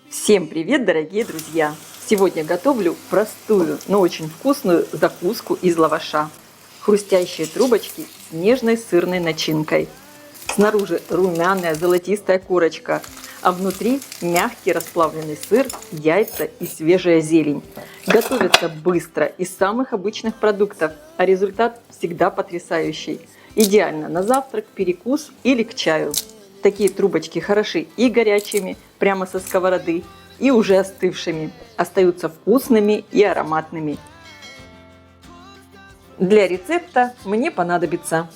Всем привет, дорогие друзья! Сегодня готовлю простую, но очень вкусную закуску из лаваша. Хрустящие трубочки с нежной сырной начинкой. Снаружи румяная золотистая корочка, а внутри мягкий расплавленный сыр, яйца и свежая зелень. Готовится быстро из самых обычных продуктов, а результат всегда потрясающий. Идеально на завтрак, перекус или к чаю. Такие трубочки хороши и горячими, прямо со сковороды, и уже остывшими. Остаются вкусными и ароматными. Для рецепта мне понадобится: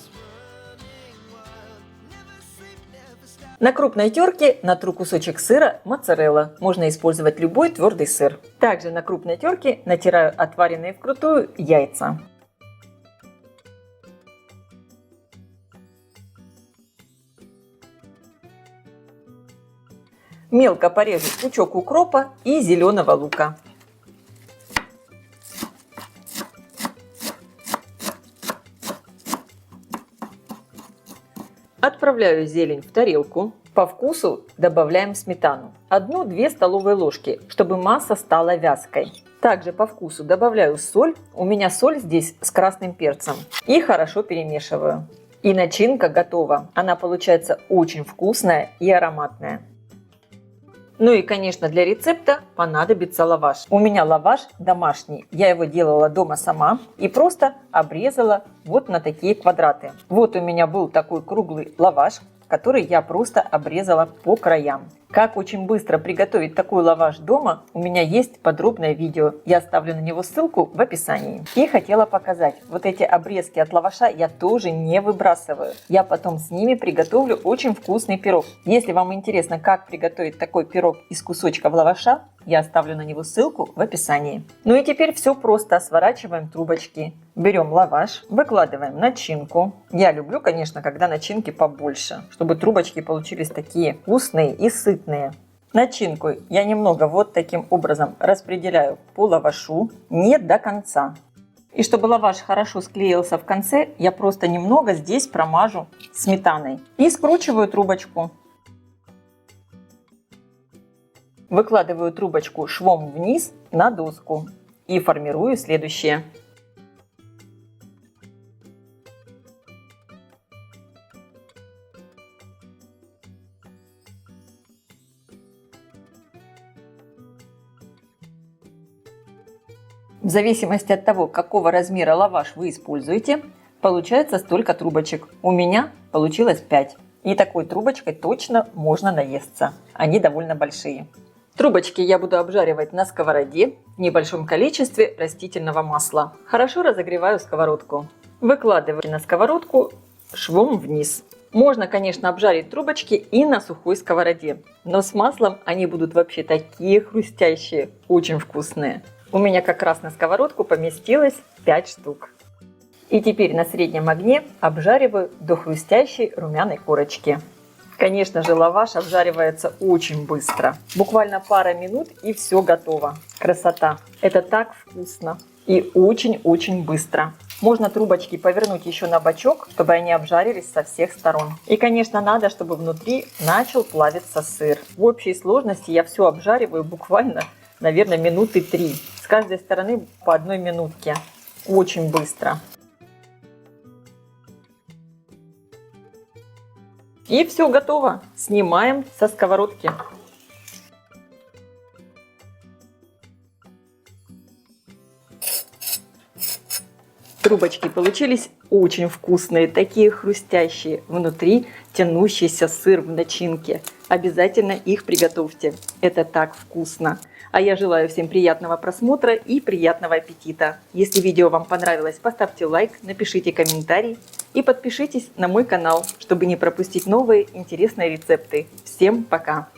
на крупной терке натру кусочек сыра моцарелла. Можно использовать любой твердый сыр. Также на крупной терке натираю отваренные вкрутую яйца. Мелко порежу пучок укропа и зеленого лука. Отправляю зелень в тарелку. По вкусу добавляем сметану. 1-2 столовые ложки, чтобы масса стала вязкой. Также по вкусу добавляю соль. У меня соль здесь с красным перцем. И хорошо перемешиваю. И начинка готова. Она получается очень вкусная и ароматная. Ну и, конечно, для рецепта понадобится лаваш. У меня лаваш домашний. Я его делала дома сама и просто обрезала вот на такие квадраты. Вот у меня был такой круглый лаваш, который я просто обрезала по краям. Как очень быстро приготовить такой лаваш дома, у меня есть подробное видео. Я оставлю на него ссылку в описании. И хотела показать, вот эти обрезки от лаваша я тоже не выбрасываю. Я потом с ними приготовлю очень вкусный пирог. Если вам интересно, как приготовить такой пирог из кусочков лаваша, я оставлю на него ссылку в описании. Ну и теперь все просто. Сворачиваем трубочки. Берем лаваш, выкладываем начинку. Я люблю, конечно, когда начинки побольше, чтобы трубочки получились такие вкусные и сытные. Начинку я немного вот таким образом распределяю по лавашу, не до конца. И чтобы лаваш хорошо склеился в конце, я просто немного здесь промажу сметаной. И скручиваю трубочку. Выкладываю трубочку швом вниз на доску и формирую следующее. В зависимости от того, какого размера лаваш вы используете, получается столько трубочек. У меня получилось 5. И такой трубочкой точно можно наесться. Они довольно большие. Трубочки я буду обжаривать на сковороде в небольшом количестве растительного масла. Хорошо разогреваю сковородку. Выкладываю на сковородку швом вниз. Можно, конечно, обжарить трубочки и на сухой сковороде. Но с маслом они будут вообще такие хрустящие, очень вкусные. У меня как раз на сковородку поместилось 5 штук. И теперь на среднем огне обжариваю до хрустящей румяной корочки. Конечно же, лаваш обжаривается очень быстро. Буквально пара минут и все готово. Красота! Это так вкусно и очень-очень быстро. Можно трубочки повернуть еще на бочок, чтобы они обжарились со всех сторон. И, конечно, надо, чтобы внутри начал плавиться сыр. В общей сложности я все обжариваю буквально, наверное, минуты 3. С каждой стороны по 1 минутке. Очень быстро. И все готово. Снимаем со сковородки. Трубочки получились очень вкусные, такие хрустящие. Внутри тянущийся сыр в начинке. Обязательно их приготовьте. Это так вкусно. А я желаю всем приятного просмотра и приятного аппетита. Если видео вам понравилось, поставьте лайк, напишите комментарий и подпишитесь на мой канал, чтобы не пропустить новые интересные рецепты. Всем пока!